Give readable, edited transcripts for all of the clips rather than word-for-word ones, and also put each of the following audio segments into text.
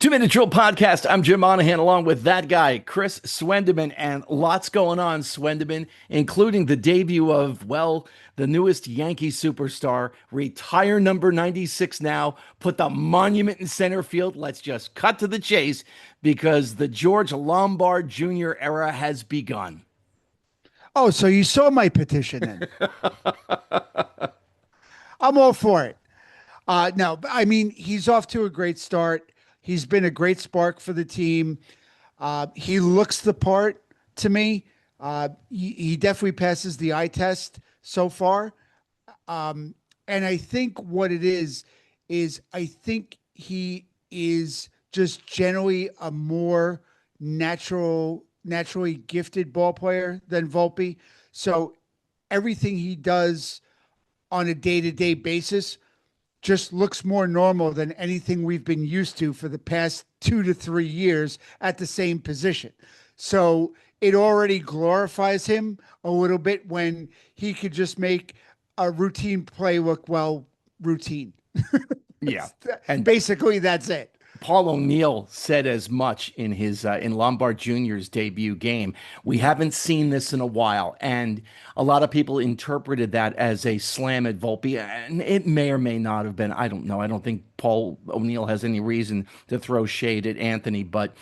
2 Minute Drill Podcast. I'm Jim Monahan along with that guy, Chris Swendeman, and lots going on, Swendeman, including the debut of, well, the newest Yankee superstar, retire number 96 now, put the monument in center field. Let's just cut to the chase because the George Lombard Jr. era has begun. Oh, so you saw my petition then? I'm all for it. No, I mean, he's off to a great start. He's been a great spark for the team. He looks the part to me. He definitely passes the eye test so far. And I think what it is I think he is just generally a more naturally gifted ball player than Volpe. So everything he does on a day-to-day basis just looks more normal than anything we've been used to for the past 2 to 3 years at the same position. So it already glorifies him a little bit when he could just make a routine play look, well, routine. Yeah. And Basically, that's it. Paul O'Neill said as much in his in Lombard Jr.'s debut game. We haven't seen this in a while, and a lot of people interpreted that as a slam at Volpe, and it may or may not have been. I don't know. I don't think Paul O'Neill has any reason to throw shade at Anthony, but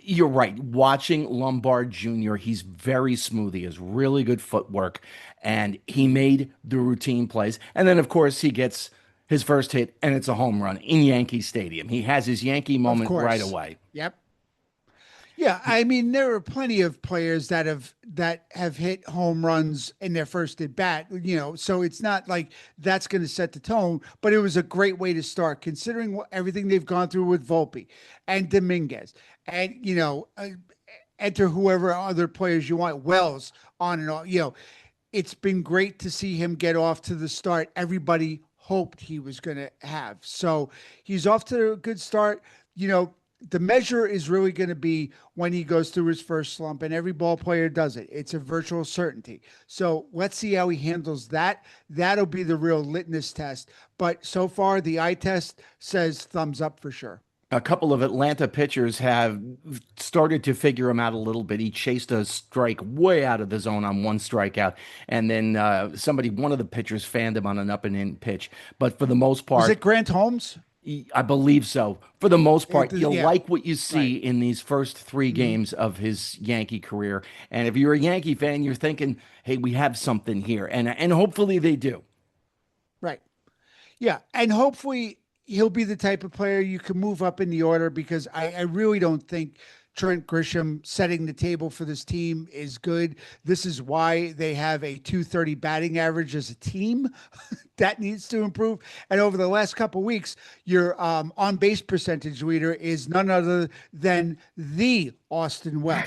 you're right. Watching Lombard Jr., he's very smooth. He has really good footwork, and he made the routine plays. And then, of course, he gets his first hit, and it's a home run in Yankee Stadium. He has his Yankee Of moment right course. away. Yep. Yeah, I mean there are plenty of players that have hit home runs in their first at bat, so it's not like that's going to set the tone, but it was a great way to start considering everything they've gone through with Volpe and Dominguez and enter whoever other players you want, Wells on and on. It's been great to see him get off to the start everybody hoped he was going to have. So he's off to a good start. The measure is really going to be when he goes through his first slump, and every ball player does it. It's a virtual certainty. So let's see how he handles that. That'll be the real litmus test. But so far, the eye test says thumbs up for sure. A couple of Atlanta pitchers have started to figure him out a little bit. He chased a strike way out of the zone on one strikeout, and then one of the pitchers fanned him on an up and in pitch. But for the most Was part, it Grant Holmes? I believe so. For the most part, you Yeah, like what you see right. in these first three Mhm. games of his Yankee career. And if you're a Yankee fan, you're thinking, hey, we have something here. And hopefully they do. Right. Yeah, and hopefully he'll be the type of player you can move up in the order because I really don't think Trent Grisham setting the table for this team is good. This is why they have a 230 batting average as a team. That needs to improve. And over the last couple of weeks, your on base percentage leader is none other than the Austin Wells.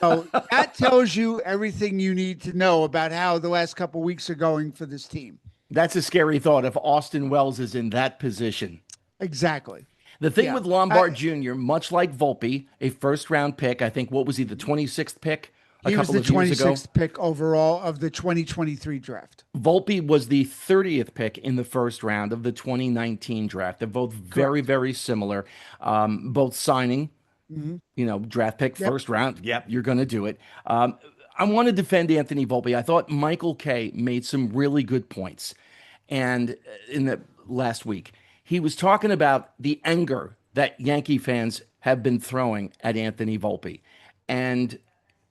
So that tells you everything you need to know about how the last couple of weeks are going for this team. That's a scary thought if Austin Wells is in that position. Exactly. The thing Yeah. with Lombard Jr., much like Volpe, a first round pick, I think, what was he, the 26th pick a He was couple the of years ago? 26th pick overall of the 2023 draft. Volpe was the 30th pick in the first round of the 2019 draft. They're both very, Correct. very similar, both signing, Hmm. draft pick, Yep. first round. Yep, you're going to do it. I want to defend Anthony Volpe. I thought Michael Kay made some really good points. And in the last week, he was talking about the anger that Yankee fans have been throwing at Anthony Volpe. And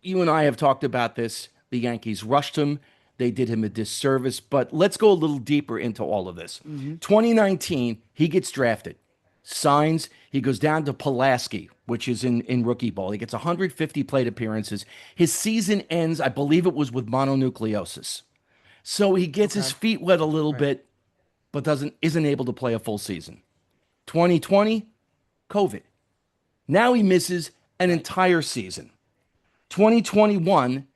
you and I have talked about this. The Yankees rushed him. They did him a disservice. But let's go a little deeper into all of this. Hmm. 2019, he gets drafted, signs. He goes down to Pulaski, which is in rookie ball. He gets 150 plate appearances. His season ends, I believe it was with mononucleosis. So he gets his Okay. feet wet a little Right. bit, but doesn't isn't able to play a full season. 2020, COVID. Now he misses an Right. entire season. 2021,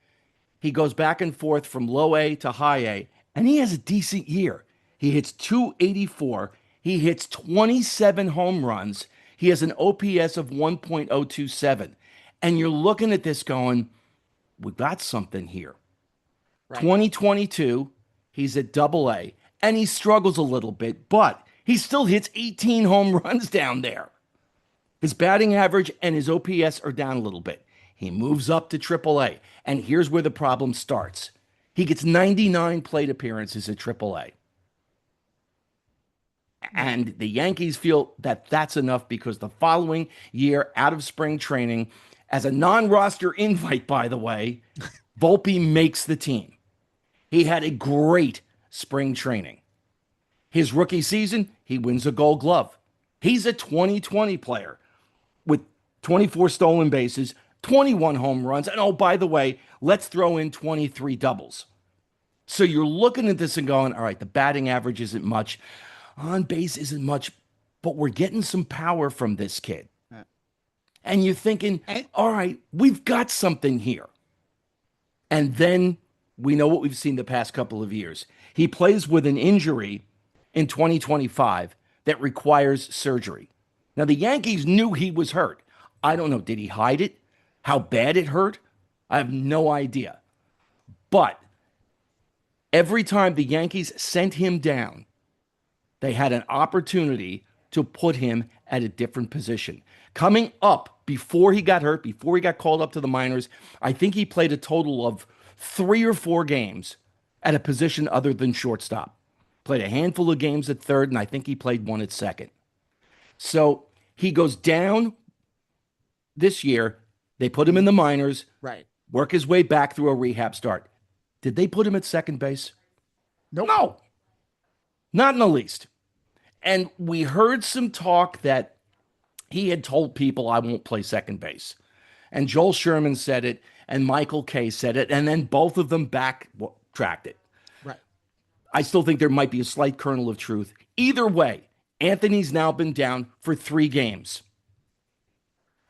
he goes back and forth from low A to high A, and he has a decent year. He hits 284. He hits 27 home runs. He has an OPS of 1.027. And you're looking at this going, we got something here. Right. 2022, he's at double A, and he struggles a little bit, but he still hits 18 home runs down there. His batting average and his OPS are down a little bit. He moves up to AAA, and here's where the problem starts. He gets 99 plate appearances at AAA. Right. And the Yankees feel that that's enough because the following year, out of spring training, as a non roster invite, by the way, Volpe makes the team. He had a great spring training. His rookie season, he wins a gold glove. He's a 2020 player with 24 stolen bases, 21 home runs, and oh, by the way, let's throw in 23 doubles. So you're looking at this and going, all right, the batting average isn't much, on base isn't much, but we're getting some power from this kid. Right. And you're thinking, And all right, we've got something here. And then we know what we've seen the past couple of years. He plays with an injury in 2025 that requires surgery. Now, the Yankees knew he was hurt. I don't know. Did he hide it? How bad it hurt? I have no idea. But every time the Yankees sent him down, they had an opportunity to put him at a different position. Coming up before he got hurt, before he got called up to the minors, I think he played a total of 3 or 4 games at a position other than shortstop. Played a handful of games at third, and I think he played one at second. So he goes down this year. They put him in the minors, right. work his way back through a rehab start. Did they put him at second base? Nope. No, not in the least. And we heard some talk that he had told people, I won't play second base. And Joel Sherman said it, and Michael Kay said it, and then both of them backtracked it. Right. I still think there might be a slight kernel of truth. Either way, Anthony's now been down for 3 games.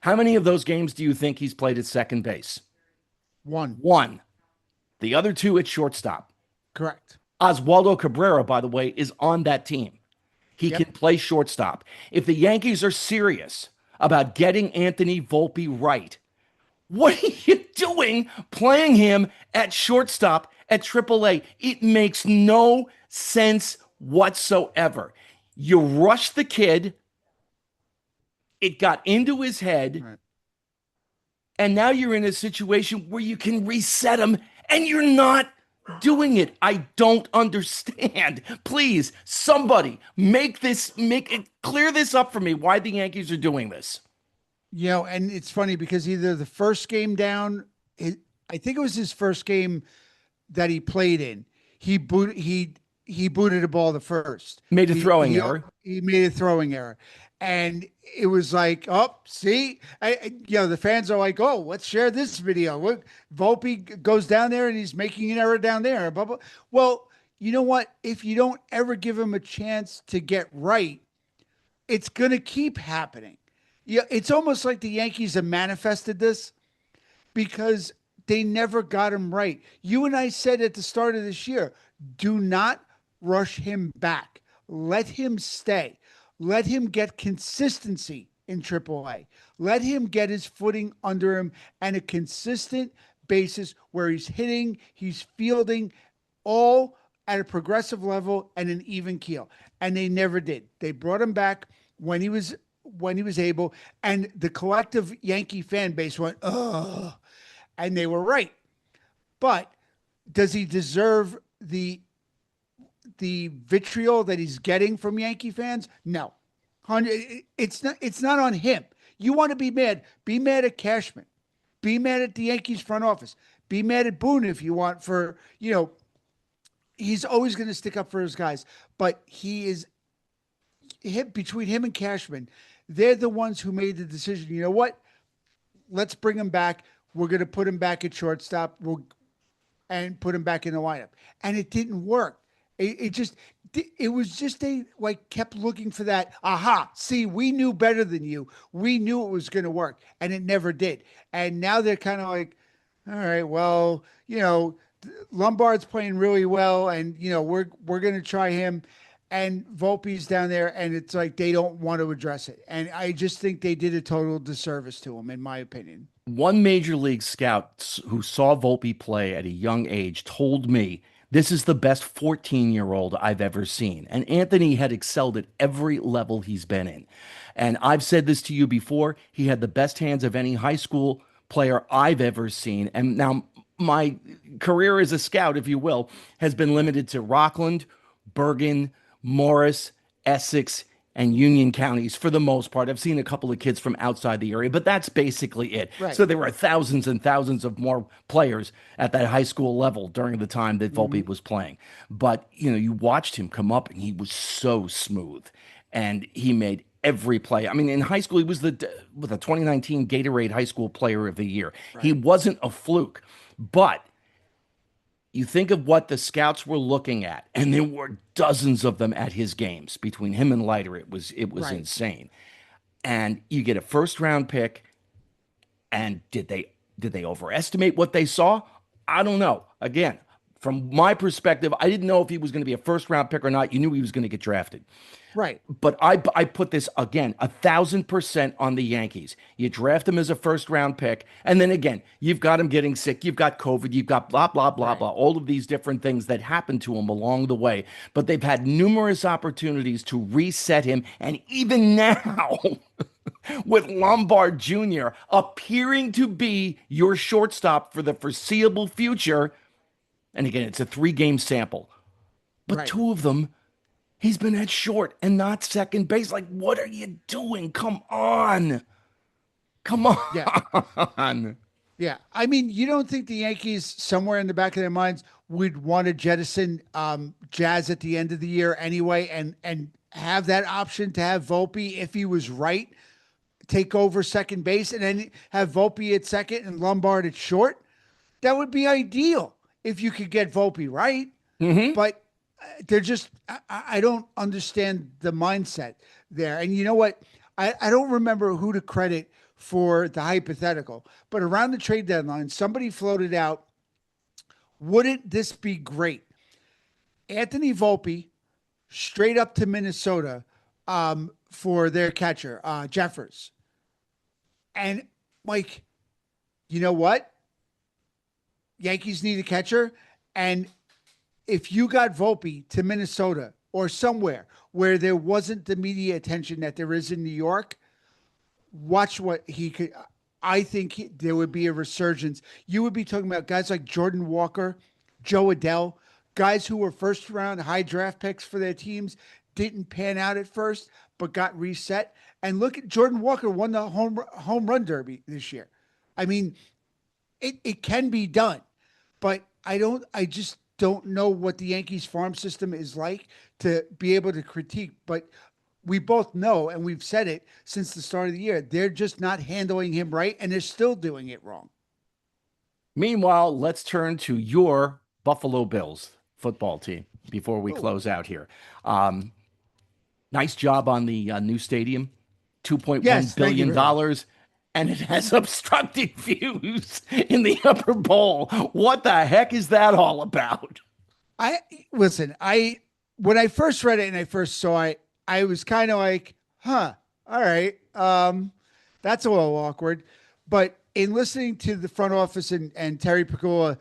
How many of those games do you think he's played at second base? One. One. The other 2 at shortstop. Correct. Oswaldo Cabrera, by the way, is on that team. He Yep. can play shortstop. If the Yankees are serious about getting Anthony Volpe right, what are you doing playing him at shortstop at AAA? It makes no sense whatsoever. You rush the kid, it got into his head, Right. and now you're in a situation where you can reset him, and you're not doing it. I don't understand. Please, somebody make it clear this up for me why the Yankees are doing this. And it's funny because either the first game down, I think it was his first game that he played in. He booted a ball the first. Made a throwing error. He made a throwing error. And it was like, oh, see, the fans are like, oh, let's share this video. Look, Volpe goes down there and he's making an error down there. Blah, blah. Well, you know what? If you don't ever give him a chance to get right, it's going to keep happening. Yeah, it's almost like the Yankees have manifested this because they never got him right. You and I said at the start of this year, do not rush him back. Let him stay. Let him get consistency in AAA. Let him get his footing under him and a consistent basis where he's hitting, he's fielding, all at a progressive level and an even keel. And they never did. They brought him back when he was able, and the collective Yankee fan base went, oh, and they were right. But does he deserve the vitriol that he's getting from Yankee fans? No. It's not on him. You want to be mad at Cashman. Be mad at the Yankees front office. Be mad at Boone if you want he's always going to stick up for his guys, but between him and Cashman, they're the ones who made the decision. You know what? Let's bring him back. We're going to put him back at shortstop. And put him back in the lineup. And it didn't work. It was just they kept looking for that. Aha. See, we knew better than you. We knew it was going to work, and it never did. And now they're kind of like, all right, well, Lombard's playing really well, and we're going to try him. And Volpe's down there, and it's like they don't want to address it. And I just think they did a total disservice to him, in my opinion. One major league scout who saw Volpe play at a young age told me this is the best 14-year-old I've ever seen. And Anthony had excelled at every level he's been in. And I've said this to you before. He had the best hands of any high school player I've ever seen. And now my career as a scout, if you will, has been limited to Rockland, Bergen, Morris, Essex, and Union counties for the most part. I've seen a couple of kids from outside the area, but that's basically it. Right. So there were thousands and thousands of more players at that high school level during the time that Hmm. Volpe was playing. But, you watched him come up and he was so smooth and he made every play. I mean, in high school, he was with the 2019 Gatorade High School Player of the Year. He Right. wasn't a fluke, but you think of what the scouts were looking at, and there were dozens of them at his games between him and Leiter. It was Right. insane. And you get a first round pick, and did they overestimate what they saw? I don't know. Again, from my perspective, I didn't know if he was going to be a first round pick or not. You knew he was going to get drafted. Right. But I put this again 1,000% on the Yankees. You draft him as a first round pick, and then again, you've got him getting sick, you've got COVID, you've got blah blah blah Right. blah, all of these different things that happened to him along the way. But they've had numerous opportunities to reset him, and even now, with Lombard Jr. appearing to be your shortstop for the foreseeable future, and again, it's a 3 game sample, but Right. two of them he's been at short and not second base. Like, what are you doing? Come on. Come Yeah. on. Yeah. I mean, you don't think the Yankees, somewhere in the back of their minds, would want to jettison Jazz at the end of the year anyway, and have that option to have Volpe, if he was right, take over second base, and then have Volpe at second and Lombard at short? That would be ideal if you could get Volpe right. Hmm. But they're just, I don't understand the mindset there. And you know what? I don't remember who to credit for the hypothetical, but around the trade deadline, somebody floated out, wouldn't this be great? Anthony Volpe straight up to Minnesota for their catcher, Jeffers. And like, you know what? Yankees need a catcher. And if you got Volpe to Minnesota or somewhere where there wasn't the media attention that there is in New York, watch what he could. I think there would be a resurgence. You would be talking about guys like Jordan Walker, Joe Adell, guys who were first round high draft picks for their teams, didn't pan out at first, but got reset. And look at Jordan Walker won the home run derby this year. I mean, it can be done, but I just don't know what the Yankees farm system is like to be able to critique. But we both know, and we've said it since the start of the year, they're just not handling him right, and they're still doing it wrong. Meanwhile, let's turn to your Buffalo Bills football team before we Oh, close out here. Um, nice job on the new stadium, $2.1 yes, thank you billion, very much. dollars, and it has obstructed views in the upper bowl. What the heck is that all about? I listen. I When I first read it and I first saw it, I was kind of like, "Huh, all right, that's a little awkward." But in listening to the front office and Terry Pagula,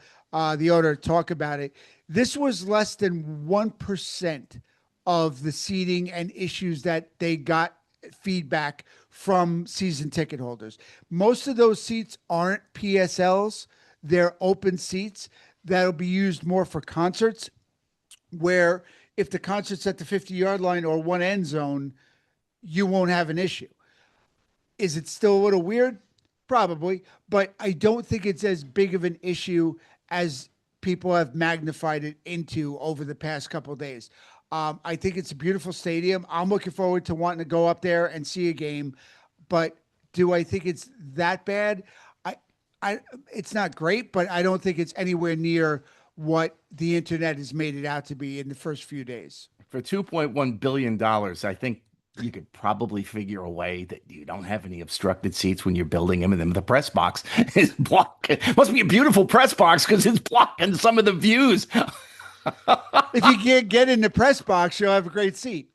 the owner, talk about it, this was less than 1% of the seating and issues that they got feedback from season ticket holders. Most of those seats aren't PSLs; they're open seats that'll be used more for concerts, where if the concert's at the 50-yard line or one end zone, you won't have an issue. Is it still a little weird? Probably, but I don't think it's as big of an issue as people have magnified it into over the past couple of days. I think it's a beautiful stadium. I'm looking forward to wanting to go up there and see a game, but do I think it's that bad? I, it's not great, but I don't think it's anywhere near what the internet has made it out to be in the first few days. For $2.1 billion, I think you could probably figure a way that you don't have any obstructed seats when you're building them, and then the press box is blocking. Must be a beautiful press box because it's blocking some of the views. If you can't get in the press box, you'll have a great seat.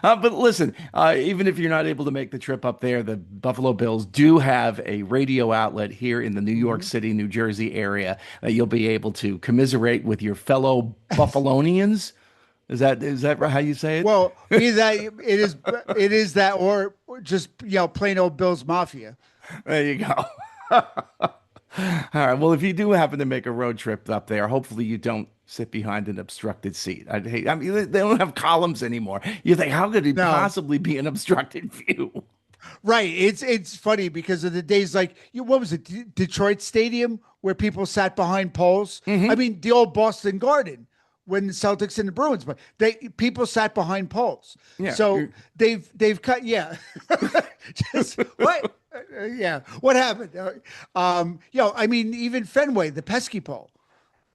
But listen, even if you're not able to make the trip up there, the Buffalo Bills do have a radio outlet here in the New York Mhm. City, New Jersey area that you'll be able to commiserate with your fellow Buffalonians. Is that how you say it? Well, either that it is that or just plain old Bills Mafia. There you go. All right. Well, if you do happen to make a road trip up there, hopefully you don't sit behind an obstructed seat. I'd hate. I mean, they don't have columns anymore. You think, how could it No. possibly be an obstructed view? Right. It's funny because of the days like what was it, Detroit Stadium where people sat behind poles. I mean, the old Boston Garden when the Celtics and the Bruins, but people sat behind poles. Yeah. So they've cut. Yeah. Just what? Yeah. What happened? I mean, even Fenway, the pesky pole.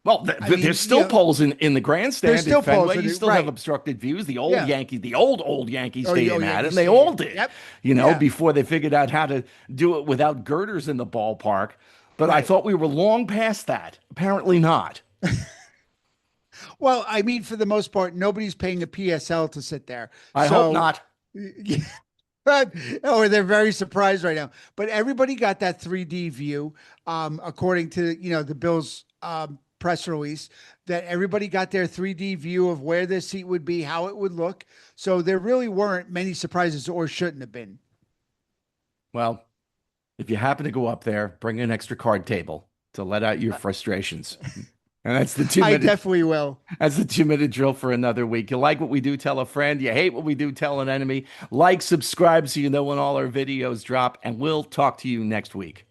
Well, I mean, there's still poles in the grandstand there's still at Fenway. poles in You it, still have right? obstructed views. The old Yeah. Yankee, the old Yankee Oh, Stadium had Yankee it, and they Stadium. all did. Yep. Yeah. Before they figured out how to do it without girders in the ballpark. But I Right. thought we were long past that. Apparently not. Well, I mean, for the most part, nobody's paying a PSL to sit there. I hope So, not. or they're very surprised right now. But everybody got that 3D view, according to the Bills press release, that everybody got their 3D view of where their seat would be, how it would look. So there really weren't many surprises, or shouldn't have been. Well, if you happen to go up there, bring an extra card table to let out your frustrations. And that's the two I minute definitely will. that's the 2 minute drill for another week. You like what we do, tell a friend. You hate what we do, tell an enemy. Like, subscribe so you know when all our videos drop, and we'll talk to you next week.